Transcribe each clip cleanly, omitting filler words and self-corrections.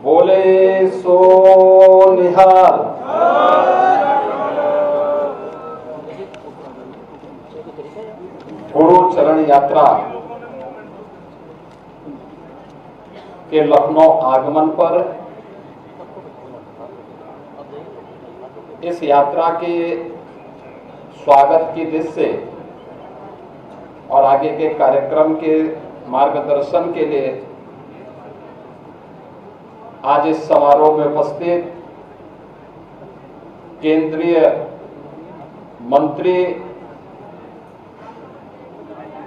बोले सो निहाल। गुरु चरण यात्रा के लखनऊ आगमन पर इस यात्रा के स्वागत की दृष्टि से और आगे के कार्यक्रम के मार्गदर्शन के लिए आज इस समारोह में उपस्थित केंद्रीय मंत्री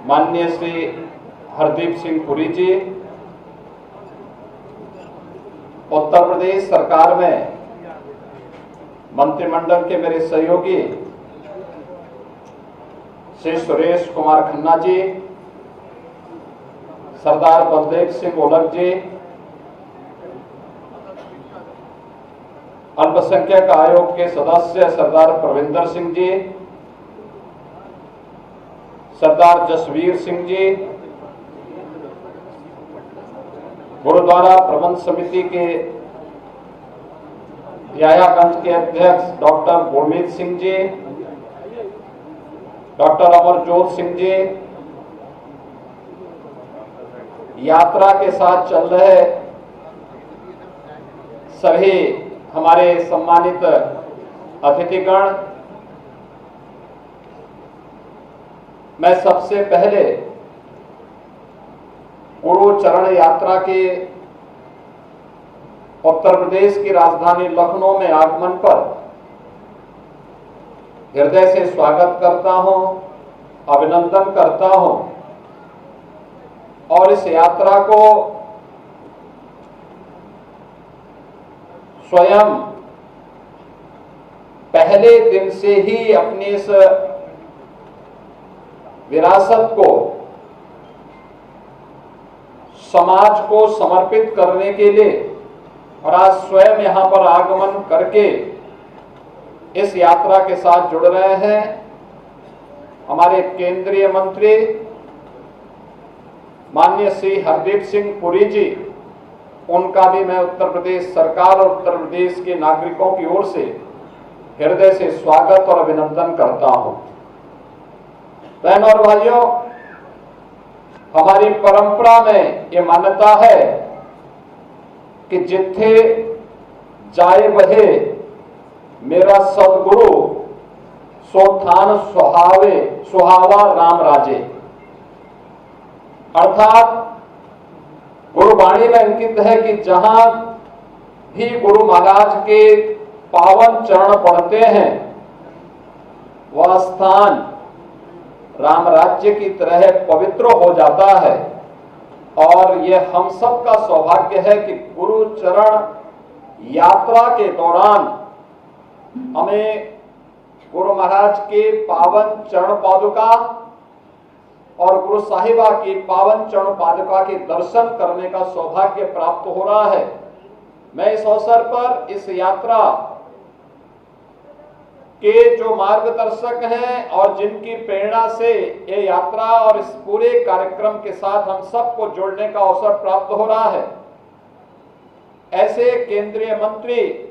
माननीय श्री हरदीप सिंह पुरी जी, उत्तर प्रदेश सरकार में मंत्रिमंडल के मेरे सहयोगी श्री सुरेश कुमार खन्ना जी, सरदार बलदेव सिंह ओलख जी, अल्पसंख्यक आयोग के सदस्य सरदार प्रविंदर सिंह जी, सरदार जसवीर सिंह जी, गुरुद्वारा प्रबंध समिति के यायागंज के अध्यक्ष डॉक्टर गुरमीत सिंह जी, डॉक्टर अमरजोत सिंह जी, यात्रा के साथ चल रहे सभी हमारे सम्मानित अतिथिगण, मैं सबसे पहले गुरु चरण यात्रा के उत्तर प्रदेश की राजधानी लखनऊ में आगमन पर हृदय से स्वागत करता हूं, अभिनंदन करता हूं और इस यात्रा को स्वयं पहले दिन से ही अपनी इस विरासत को समाज को समर्पित करने के लिए और आज स्वयं यहां पर आगमन करके इस यात्रा के साथ जुड़ रहे हैं हमारे केंद्रीय मंत्री माननीय श्री हरदीप सिंह पुरी जी। उनका भी मैं उत्तर प्रदेश सरकार और उत्तर प्रदेश के नागरिकों की ओर से हृदय से स्वागत और अभिनंदन करता हूं। बहनों और भाइयों, हमारी परंपरा में ये मान्यता है कि जिथे जाए बहे मेरा सदगुरु, सो थान सुहावा राम राजे। अर्थात गुरुवाणी में अंकित है कि जहां भी गुरु महाराज के पावन चरण पड़ते हैं वह स्थान राम राज्य की तरह पवित्र हो जाता है। और यह हम सब का सौभाग्य है कि गुरु चरण यात्रा के दौरान हमें गुरु महाराज के पावन चरण पादुका और गुरु साहिबा की पावन चरण पादुका के दर्शन करने का सौभाग्य प्राप्त हो रहा है। मैं इस अवसर पर इस यात्रा के जो मार्गदर्शक हैं और जिनकी प्रेरणा से ये यात्रा और इस पूरे कार्यक्रम के साथ हम सबको जोड़ने का अवसर प्राप्त हो रहा है, ऐसे केंद्रीय मंत्री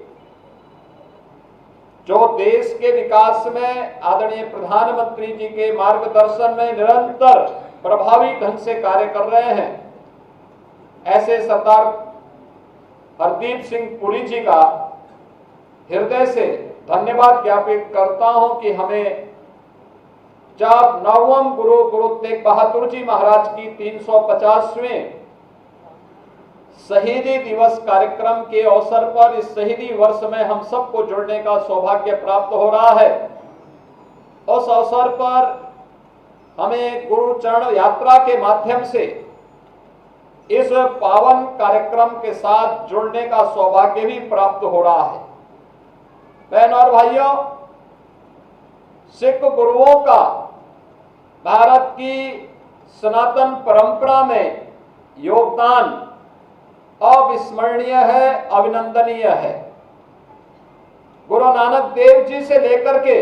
जो देश के विकास में आदरणीय प्रधानमंत्री जी के मार्गदर्शन में निरंतर प्रभावी ढंग से कार्य कर रहे हैं, ऐसे सरदार हरदीप सिंह पुरी जी का हृदय से धन्यवाद ज्ञापित करता हूं कि हमें जब 9वें गुरु तेग बहादुर जी महाराज की 350वें शहीदी दिवस कार्यक्रम के अवसर पर इस शहीदी वर्ष में हम सबको जुड़ने का सौभाग्य प्राप्त हो रहा है। उस अवसर पर हमें गुरु चरण यात्रा के माध्यम से इस पावन कार्यक्रम के साथ जुड़ने का सौभाग्य भी प्राप्त हो रहा है। बहनों और भाइयों, सिख गुरुओं का भारत की सनातन परंपरा में योगदान अविस्मरणीय है, अभिनंदनीय है। गुरु नानक देव जी से लेकर के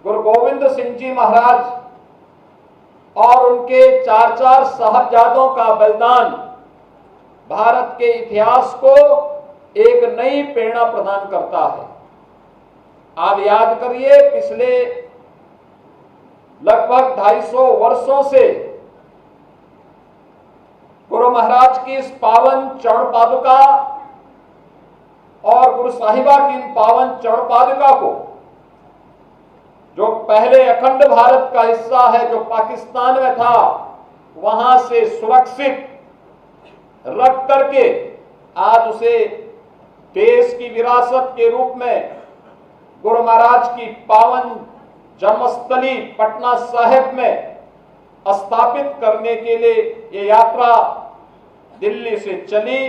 गुरु गोविंद सिंह जी महाराज और उनके चार साहबजादों का बलिदान भारत के इतिहास को एक नई प्रेरणा प्रदान करता है। आप याद करिए, पिछले लगभग 250 वर्षों से गुरु महाराज की इस पावन चरण पादुका और गुरु साहिबा की इन पावन चरण पादुका को, जो पहले अखंड भारत का हिस्सा है, जो पाकिस्तान में था, वहां से सुरक्षित रख करके आज उसे देश की विरासत के रूप में गुरु महाराज की पावन जन्मस्थली पटना साहिब में स्थापित करने के लिए ये यात्रा दिल्ली से चली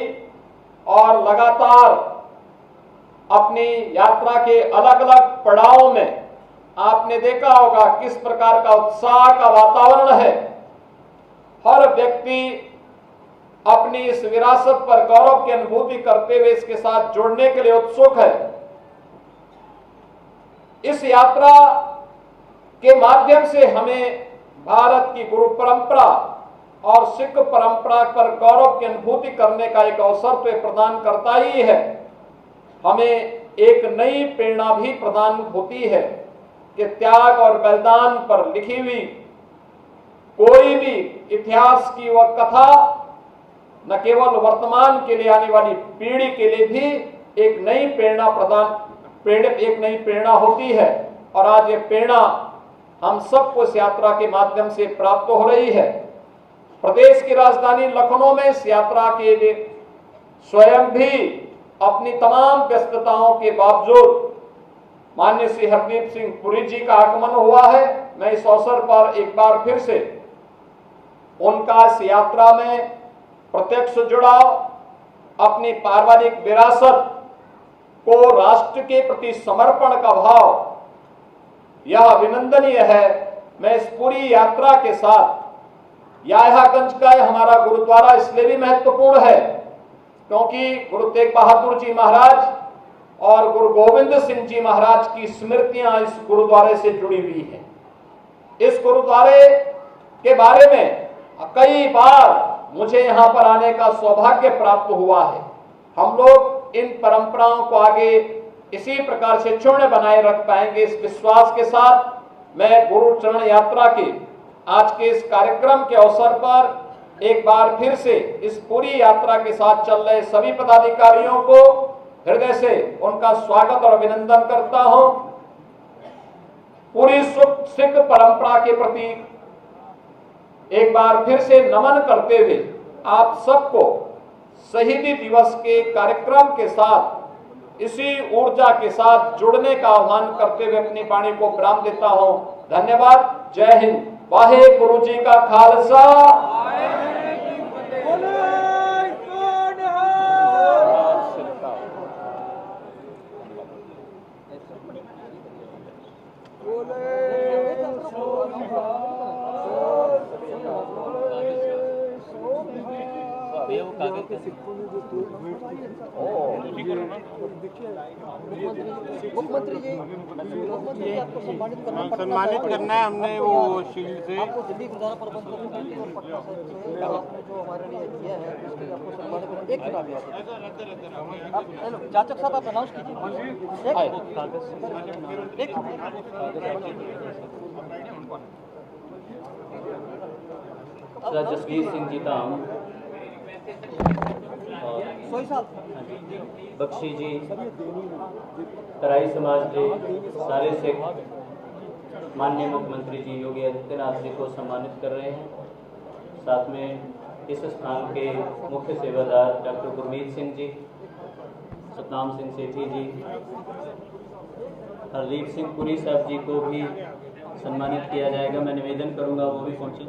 और लगातार अपनी यात्रा के अलग अलग पड़ावों में आपने देखा होगा किस प्रकार का उत्साह का वातावरण है। हर व्यक्ति अपनी इस विरासत पर गौरव की अनुभूति करते हुए इसके साथ जुड़ने के लिए उत्सुक है। इस यात्रा के माध्यम से हमें भारत की गुरु परंपरा और सिख परंपरा पर गौरव की अनुभूति करने का एक अवसर तो प्रदान करता ही है, हमें एक नई प्रेरणा भी प्रदान होती है कि त्याग और बलिदान पर लिखी हुई कोई भी इतिहास की वह कथा न केवल वर्तमान के लिए आने वाली पीढ़ी के लिए भी एक नई प्रेरणा होती है। और आज ये प्रेरणा हम सबको इस यात्रा के माध्यम से प्राप्त हो रही है। प्रदेश की राजधानी लखनऊ में इस यात्रा के लिए स्वयं भी अपनी तमाम व्यस्तताओं के बावजूद माननीय श्री हरदीप सिंह पुरी जी का आगमन हुआ है। मैं इस अवसर पर एक बार फिर से उनका इस यात्रा में प्रत्यक्ष जुड़ाव, अपनी पारिवारिक विरासत को राष्ट्र के प्रति समर्पण का भाव, यह अभिनंदनीय है। मैं इस पूरी यात्रा के साथ याह्यागंज का हमारा गुरुद्वारा इसलिए भी महत्वपूर्ण है क्योंकि गुरु तेग बहादुर जी महाराज और गुरु गोविंद सिंह जी महाराज की स्मृतियां इस गुरुद्वारे से जुड़ी हुई हैं। इस गुरुद्वारे के बारे में कई बार मुझे यहां पर आने का सौभाग्य प्राप्त हुआ है। हम लोग इन परंपराओं को आगे इसी प्रकार से क्षुण्ण बनाए रख पाएंगे, इस विश्वास के साथ मैं गुरु चरण यात्रा के आज के इस कार्यक्रम के अवसर पर एक बार फिर से इस पूरी यात्रा के साथ चल रहे सभी पदाधिकारियों को हृदय से उनका स्वागत और अभिनंदन करता हूं। पूरी सिख परंपरा के प्रति एक बार फिर से नमन करते हुए आप सबको शहीदी दिवस के कार्यक्रम के साथ इसी ऊर्जा के साथ जुड़ने का आह्वान करते हुए अपनी वाणी को विराम देता हूं। धन्यवाद। जय हिंद। वाहे गुरु जी का खालसा। मुख्यमंत्री जी आपको सम्मानित करना है। हमने वो शील्ड से आपको दिल्ली गुरुद्वारा प्रबंधक कमेटी और पटना साहिब से जो हमारे लिए किया है उसके लिए आपको सम्मानित करना। एक चुनाव आप हेलो जाचक साहब आप अनाउंस कीजिए। एक जसवीर सिंह जी धाम, बख्शी जी, तराई समाज के सारे सिख माननीय मुख्यमंत्री जी योगी आदित्यनाथ जी को सम्मानित कर रहे हैं। साथ में इस स्थान के मुख्य सेवादार डॉक्टर गुरमीत सिंह जी, सतनाम सिंह सेठी जी, हरदीप सिंह पुरी साहब जी को भी सम्मानित किया जाएगा। मैं निवेदन करूंगा वो भी पहुंचे।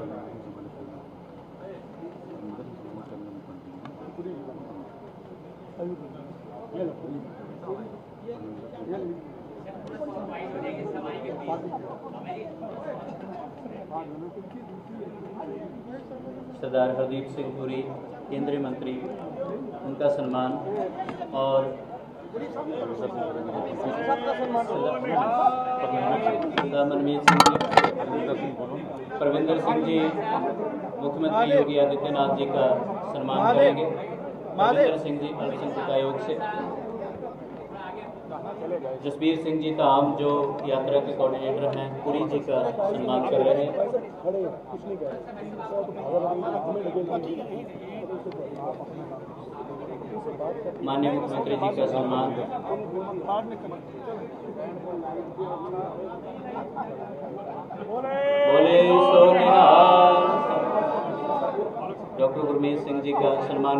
सरदार हरदीप सिंह पुरी केंद्रीय मंत्री, उनका सम्मान और मनमीत सिंह जी, परविंदर सिंह जी मुख्यमंत्री योगी आदित्यनाथ जी का सम्मान करेंगे। रविंदर सिंह जी अल्पसंख्यक आयोग से, जसबीर सिंह जी ताम जो यात्रा के कोऑर्डिनेटर हैं, पुरी जी का सम्मान कर रहे हैं। माननीय मुख्यमंत्री जी का सम्मान बोले सो निहाल। डॉक्टर गुरमीत सिंह जी का सम्मान